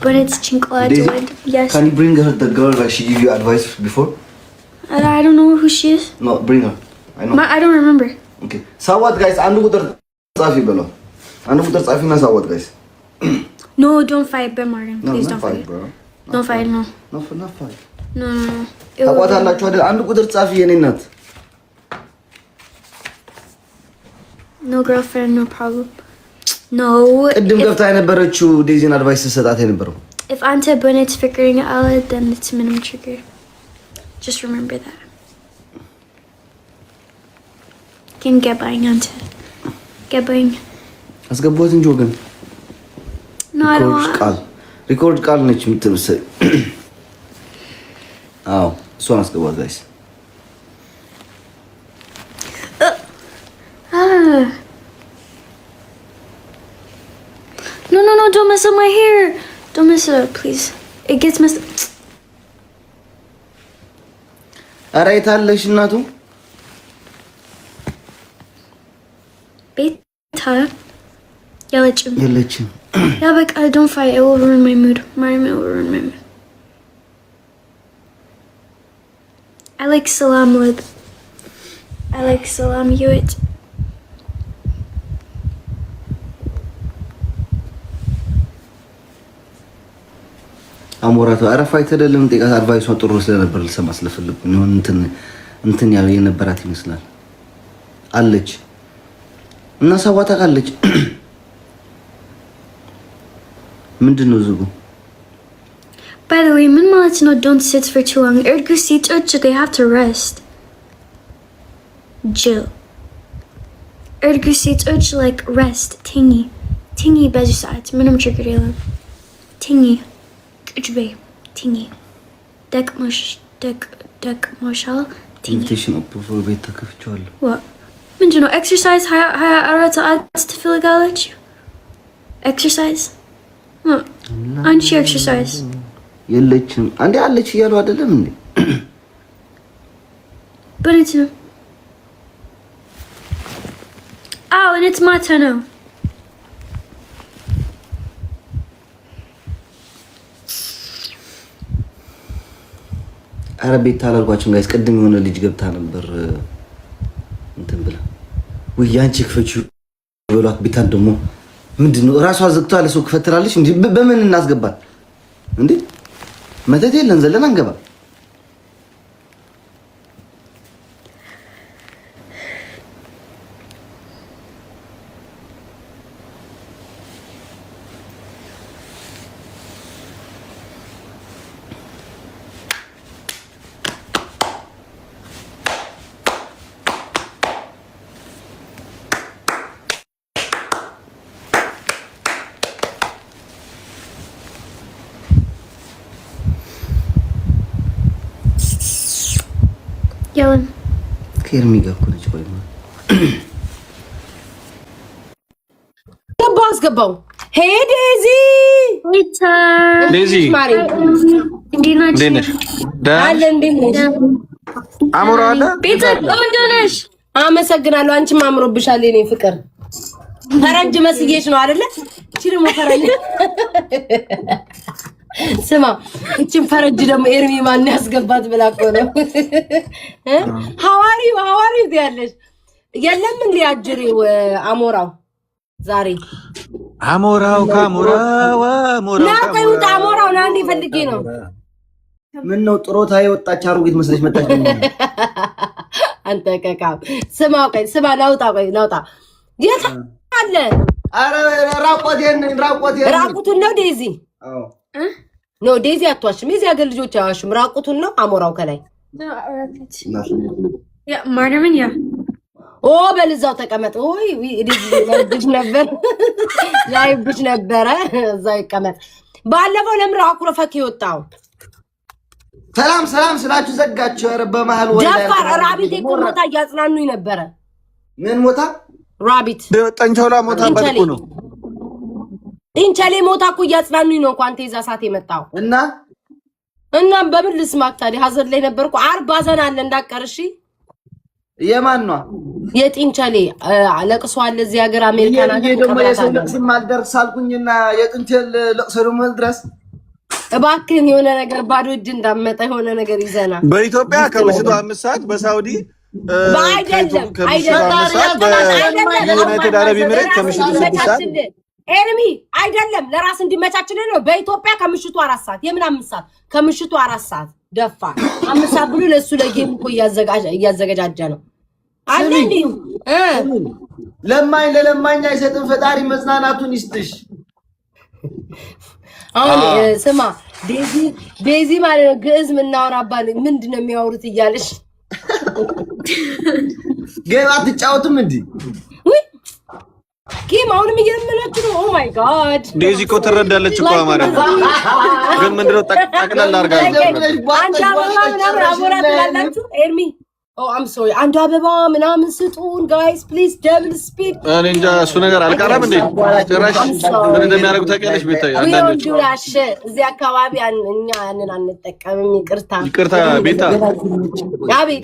But it's Chinklad. Yes. Can you bring her the girl that she gave you advice before? I don't know who she is. No, bring her. I know. I don't remember. Okay. Sawat guys, አንዱ ቁጥር ጻፊ በለው። አንዱ ቁጥር ጻፊና ሳወት guys. No, don't fight, Ben Martin. Please don't fight. Bro. Don't fight, no. Not fight. No. ታቋታላችሁ አይደል? አንዱ ቁጥር ጻፊ የኔ እናት. No girlfriend, no problem. No. ቅድም ገብታ የነበረችው ዴዚን አድቫይስ ሰጣት የነበረው. If Ante Bennett's figuring it out, then it's minimum trigger. Just remember that. Can get buying Ante. Get buying. አስገቧት እንጂ ወገን. No, I don't want. ሪኮርድ ቃል ነች የምትመስል. አዎ እሷን አስገቧት ጋይስ. No, don't mess up my hair. Don't mess it up, please. It gets messed up. ኧረ የታለሽ እናቱ? Beta. የለችም። Yeah, but don't fight. It will ruin my mood. It will ruin my mood. I like Salam Lib. I like Salam Hewitt. አሞራቱ አረፋ አይተደለም ጤቃት አድቫይሷ ጥሩ ስለነበር ልሰማ ስለፈለኩ ነው እንትን ያው የነበራት ይመስላል አለች እና ሰዋታ ካለች ምንድነው ዝጉ By the way, ምን ማለት ነው don't sit for too long? እርጉ ሴቶች they have to rest. Jill. እርጉ ሴቶች like rest. ቲኒ በዚህ ሰዓት ምንም ችግር የለም. ቲኒ ቁጭ በይ ቲኒ ደክሞሻል ቲኒ ኢንቪቴሽን ኦፕ ቤት ተከፍቻለሁ ምንድነው ኤክሰርሳይዝ 24 ሰዓት ትፈልጋለች ኤክሰርሳይዝ አንቺ ኤክሰርሳይዝ የለችም አንዴ አለች እያሉ አይደለም እንዴ በእውነት ነው አዎ እኔት ማታ ነው አረቤት ታላልኳችሁ ጋይስ ቅድም የሆነ ልጅ ገብታ ነበር እንትን ብላ ወይ ያንቺ ክፈቹ ብሏት ቢታን ደግሞ ምንድነው ራሷ ዘግቷ ለሰው ክፈትራለች እንዴ በምን እናስገባት እንዴ መተት የለን ዘለን አንገባ ያውን ከርሚ ጋር እኮ ነች ቆይማ አስገባው ሄይ ዴዚ ዴዚ እንዴት አለ እንዴት አሞራ አለ ቤት እንደነሽ አመሰግናለሁ አንቺም አምሮብሻል የኔ ፍቅር ፈረንጅ መስዬሽ ነው አይደለ እቺ ደግሞ ፈረንጅ ስማ እቺን ፈረንጅ ደግሞ ኤርሚ ማን ያስገባት ብላ እኮ ነው ሐዋሪው ያለሽ የለም እንዴ አጅሪው አሞራው ዛሬ አሞራው ካሞራው አሞራው ና እንዴ ፈልጌ ነው ምን ነው ጥሮታ የወጣች አሮጊት መስለሽ መጣች ደግሞ አንተ ከካም ስማ ላውጣ የት አለ አረ ራቆቴን ነው ዴዚ አዎ ኖ ዴዚ አትዋሽም የዚህ ሀገር ልጆች አያዋሽም ራቁቱን ነው አሞራው ከላይ ያ ማርያምን ያ ኦ በልዛው ተቀመጥ ኦይ ላይብሽ ነበረ እዛው ይቀመጥ ባለፈው ለምን አኩረፈክ ይወጣው ሰላም ስላችሁ ዘጋችሁ ኧረ በመሃል ወደ ጃፋር ራቢት ሞታ ያጽናኑኝ ነበረ ምን ሞታ ራቢት ጠንቾላ ሞታ ባልኩ ነው ኢንቸሌ ሞታ እኮ ያጽናኑኝ ነው እንኳን ተይዛ ሰዓት የመጣው እና በምን ልስማክ ታዲያ ሀዘን ላይ ነበርኩ አርባ ዘና አለ እንዳቀርሺ የማን ነው የጥንቸሌ ለቅሶ አለ እዚህ ሀገር አሜሪካን ሀገር ደግሞ የሰው ለቅሶ ማልደርስ አልኩኝና የጥንቸል ለቅሶ ደግሞ ድረስ እባክህን የሆነ ነገር ባዶ እጅ እንዳመጣ የሆነ ነገር ይዘና በኢትዮጵያ ከምሽቱ 5 ሰዓት በሳውዲ አይደለም ዩናይትድ አረብ ኤሚሬት ከምሽቱ 6 ሰዓት ኤርሚ አይደለም ለራስ እንዲመቻችልን ነው። በኢትዮጵያ ከምሽቱ 4 ሰዓት የምን 5 ሰዓት ከምሽቱ 4 ሰዓት ደፋ 5 ሰዓት ብሎ ለሱ ለጌም እኮ እያዘጋጀ ነው አይደል? ለማኝ ለለማኝ አይሰጥም ፈጣሪ መጽናናቱን ይስጥሽ። አሁን ስማ ዴዚ ማለት ነው ግዕዝ ምናወራባል ምንድነው የሚያወሩት እያለሽ ገና አትጫወቱም እንዴ? ጌም አሁንም እየለመናችሁ ነው። ኦ ማይ ጋድ ዴዚ እኮ ትረዳለች እኮ ማለት ነው። ግን ምንድነው ጠቅላላ አድርጋ አንድ አበባ ምናምን አቦራ ትላላችሁ ኤርሚ አም ሶሪ አንድ አበባ ምናምን ስጡን ጋይስ ፕሊዝ ደብል ስፒድ። እኔ እንጃ እሱ ነገር አልቀረም እንዴ ጭራሽ ምን እንደሚያደርጉ ታውቂያለሽ? ቤታዬ አንዳንዶች እዚህ አካባቢ እኛ ያንን አንጠቀምም። ይቅርታ ቤታ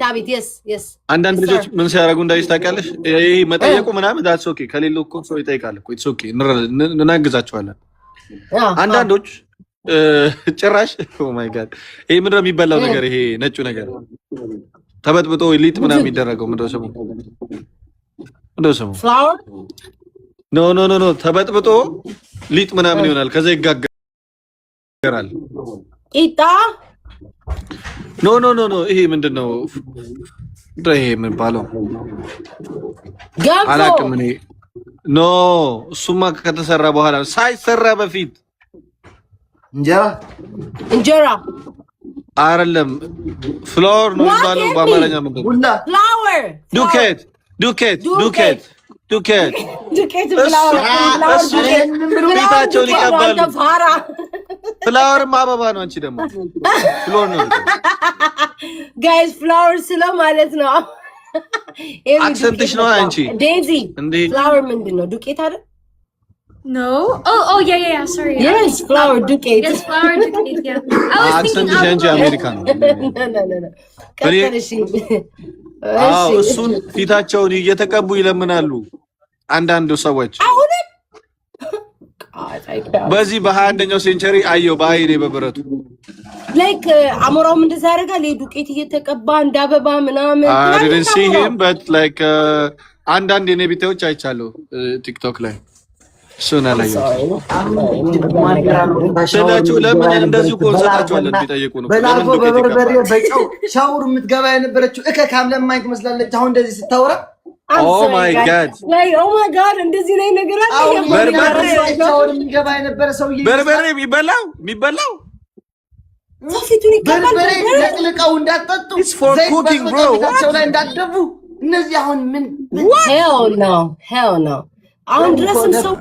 አቤት የስ አንዳንድ ልጆች ምን ሲያደርጉ እንዳይስ ታውቂያለሽ? ይሄ መጠየቁ ምናምን ዳትስ ኦኬ። ከሌለው እኮ ሰው ይጠይቃል እኮ ኢትስ ኦኬ እናግዛቸዋለን። አንዳንዶች ጭራሽ ኦ ማይ ጋድ ይሄ ምንድነው የሚበላው ነገር ይሄ ነጩ ነገር ተበጥብጦ ሊጥ ምናምን የሚደረገው ምንድነው ስሙ? ፍላወር ኖ ተበጥብጦ ሊጥ ምናምን ይሆናል። ከዛ ይጋገራል። ቂጣ ኖ ይሄ ምንድነው? ይሄ ምን ባለው ገንፎ አላውቅም እኔ። ኖ እሱማ ከተሰራ በኋላ ሳይሰራ በፊት እንጀራ አይደለም ፍላወር ነው የሚባለው በአማርኛ ምንድን ነው? ፍላወር ዱቄት ፍላወር ቤታቸውን ይቀባሉ። ፍላወርም አበባ ነው። አንቺ ደግሞ ፍሎር ነው ጋይስ ፍላወር ስለው ማለት ነው። አክሰንትሽ ነው አንቺ ዴዚ ፍላወር ምንድን ነው? ዱቄት አይደል? No. Oh, yeah. Sorry. Yes, flour duቄት. Yes, flour duቄት. Yeah. I was thinking አክሰንትሽ አንቺ አሜሪካን ነው። No. ቀጥልሽ። እሱን ፊታቸውን እየተቀቡ ይለምናሉ አንዳንድ ሰዎች። በዚህ በ21ኛው ሴንቸሪ አየው በአይኔ በብረቱ ላይክ አሞራውም እንደዛ ያደርጋል። ዱቄት እየተቀባ እንደ አበባ ምናምን አይደል? ሲህም በት ላይክ አንዳንድ የኔ ቢታዎች አይቻለሁ ቲክቶክ ላይ እሱን አላየሁትም። ስለዚህ ለምን እንደዚህ እኮ እንሰጣቸዋለን ቢጠይቁ ነው። በላርጎ በበርበሬ በጨው ሻውር የምትገባ የነበረችው እከካም ለማኝ ትመስላለች። አሁን እንደዚህ ስታወራ ኦ ማይ ጋድ እንደዚህ ላይ ነገር አለ። በርበሬ ሻውር የሚገባ የነበረ ሰውዬ በርበሬ የሚበላው ፊቱን ይቀባል። በርበሬ ለቅልቀው እንዳትጠጡ ኩኪንግ ብሮ ዘይት ላይ እንዳትደፉ። እነዚህ አሁን ምን ሄል ነው አሁን ድረስም ሰው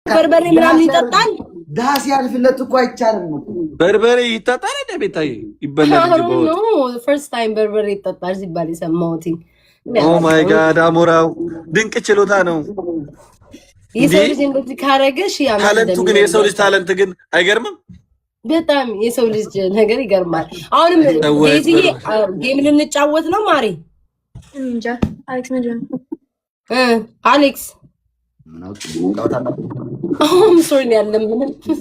በርበሬ ምናምን ይጠጣል። ዳስ ያልፍለት እኮ አይቻልም ነው። በርበሬ ይጠጣል እንደ ቤታዬ ይበላል እንጂ ነው ፈርስት ታይም በርበሬ ይጠጣል ሲባል የሰማሁት። ኦ ማይ ጋድ አሞራው ድንቅ ችሎታ ነው። የሰው ልጅ እንደዚህ ካረገሽ ታለንቱ ግን የሰው ልጅ ታለንት ግን አይገርምም? በጣም የሰው ልጅ ነገር ይገርማል። አሁንም ዴዚ ጌም ልንጫወት ነው ማሪ እንጃ አሌክስ ሶሪ ያለም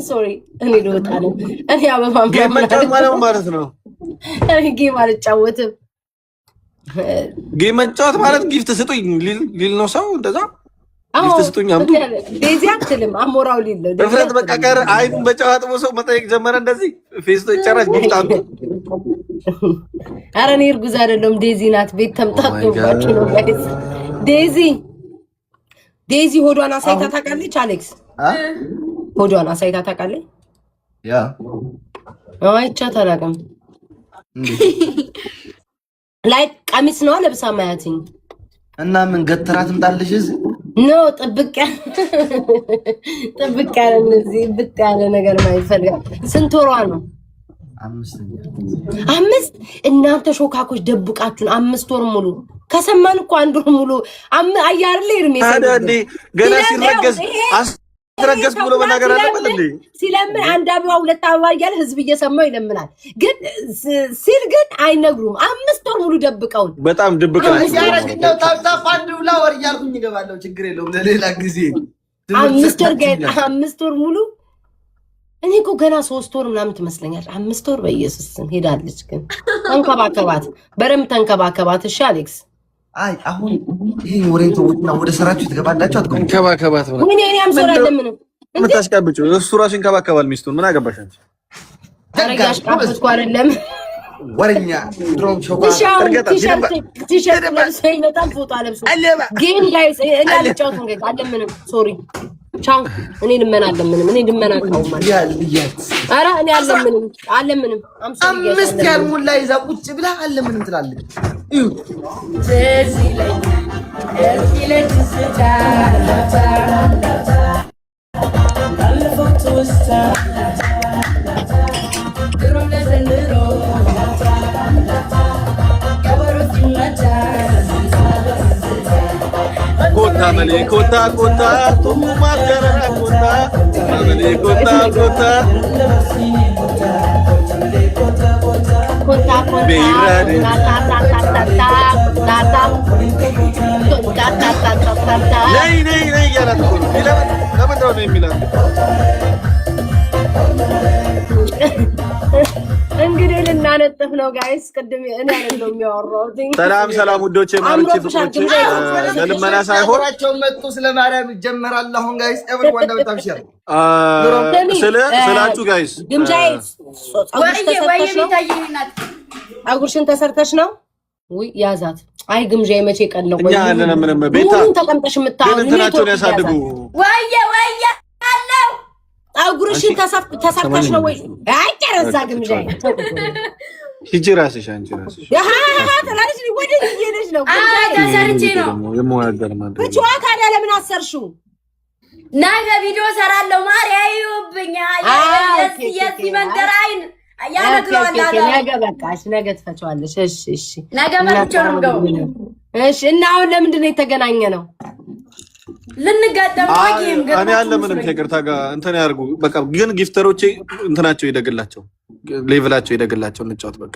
ሶሪ እኔ ልወጣ ነው። እኔ አበባ ማለት ነው። ጌም አልጫወትም። ጌም መጫወት ማለት ጊፍት ስጡኝ ሊል ነው ሰው እንደዛ። ጊፍት ስጡኝ አምጡ ዴዚ አትልም አሞራው ሊል ነው። ድፍረት በቃ ቀር አይኑን በጨዋ ጥቦ ሰው መጠየቅ ጀመረ። እንደዚህ ፌስቶ ጨራሽ ጊፍት አምጡ። ኧረ እኔ እርጉዝ አይደለም ዴዚ ናት። ቤት ተምጣጥባችሁ ነው ጋይስ። ዴዚ ሆዷን አሳይታ ታውቃለች? አሌክስ ሆዷን አሳይታ ታውቃለች? ያ አይቻት አላውቅም። ላይ ቀሚስ ነው ለብሳ ማያትኝ እና ምን ገትራ ትምጣለሽ? እዚህ ኖ ጥብቅ ያለ እዚህ ብጥ ያለ ነገር ማይፈልግ። ስንት ወሯ ነው? 5 እናንተ ሾካኮች ደብቃችሁን 5 ወር ሙሉ ከሰማን እኮ 1 ወር ሙሉ አያርለ እርሜ ታዲያ ገና አስረገዝኩ ብሎ መናገር አለበት እንዴ? ሲለምን 1 አበባ 2 አበባ እያለ ህዝብ እየሰማው ይለምናል። ግን ሲል ግን አይነግሩም። 5 ወር ሙሉ ደብቀውን በጣም ድብቅ ነው። ያረግነው ታጣፋ አንዱላ ወር እያልኩኝ እገባለሁ። ችግር የለውም ለሌላ ጊዜ 5 ወር ሙሉ እኔ እኮ ገና 3 ወር ምናምን ትመስለኛል። 5 ወር በኢየሱስ ስም ሄዳለች። ግን ተንከባከባት፣ በደምብ ተንከባከባት። እሺ አሌክስ። አይ አሁን ይሄ ወሬን ተውና ወደ ስራችሁ ትገባላችሁ። አትገቡ። ተንከባከባት ነው ምን እኔም ሶራ ለምን ምታስቀብጩ? እሱ ራሱ ይንከባከባል ሚስቱን። ምን አገባሽ አንቺ? ታረጋሽ ካፍት አይደለም ወረኛ ድሮም ሾካ ቲሸርት ለብሶ በጣም ፎቶ ለብሶ ጌም ጋይስ እኔ አልጫወትም ጋይስ አለምንም ሶሪ ቻው እኔ ልመና አለምንም እኔ ልመና ቀውማል ኧረ እኔ አለምንም አምስት ያልሞላ ይዛ ቁጭ ብላ አለምንም ትላለች። እዩ እዚህ ላይ ትስታ ኮታ መሌ ኮታ ኮታ ቱሙ ማገራ ኮታ መሌ ኮታ ኮታ ኮታ ነይ ነይ ነይ እያላት እኮ ነው። ለምንድነው ነው የሚላት? እንግዲህ ልናነጥፍ ነው ጋይስ። ቅድም እኔ አይደለም የሚያወራው። ሰላም ውዶቼ፣ ማርቼ ፍቅሮቼ፣ ለልመና ሳይሆን መጡ። ስለ ማርያም ይጀመራል አሁን ጋይስ። ኤቭሪዋን ነው ታብሽር ስላችሁ ጋይስ። ግምጃዬ ፀጉርሽን ተሰርተሽ ነው? ውይ ያዛት። አይ ግምጃዬ መቼ ቀን ነው? እኛ አለን ምንም ቤታ ተቀምጠሽ የምታወሩ እንትናቸውን ያሳድጉ። ወየ አለው ፀጉርሽን ተሰርተሽ ነው ወይ? አይ ጨረዛ ግምጃዬ ሂጂ ራስሽ አንቺ ራስሽ ተላልሽ ወደ ይሄነሽ ነው ተሰርቼ ነው የምዋገር ማለት ነው። ብቻዋ ታዲያ ለምን አሰርሽው? ነገ ቪዲዮ ሰራለሁ። ማርያ ይውብኛል የዚህ መንደር አይን ያነግረዋል። ነገ በቃሽ፣ ነገ ትፈቻዋለሽ። እሺ ነገ መልቼ ነው የምገባው። እሺ እና አሁን ለምንድን ነው የተገናኘ ነው? ልንጋደም ወይም እኔ ያለ ምንም ከይቅርታ ጋር እንትን ያርጉ። በቃ ግን ጊፍተሮቼ እንትናቸው ይደግላቸው፣ ሌቭላቸው ይደግላቸው። እንጫወት በቃ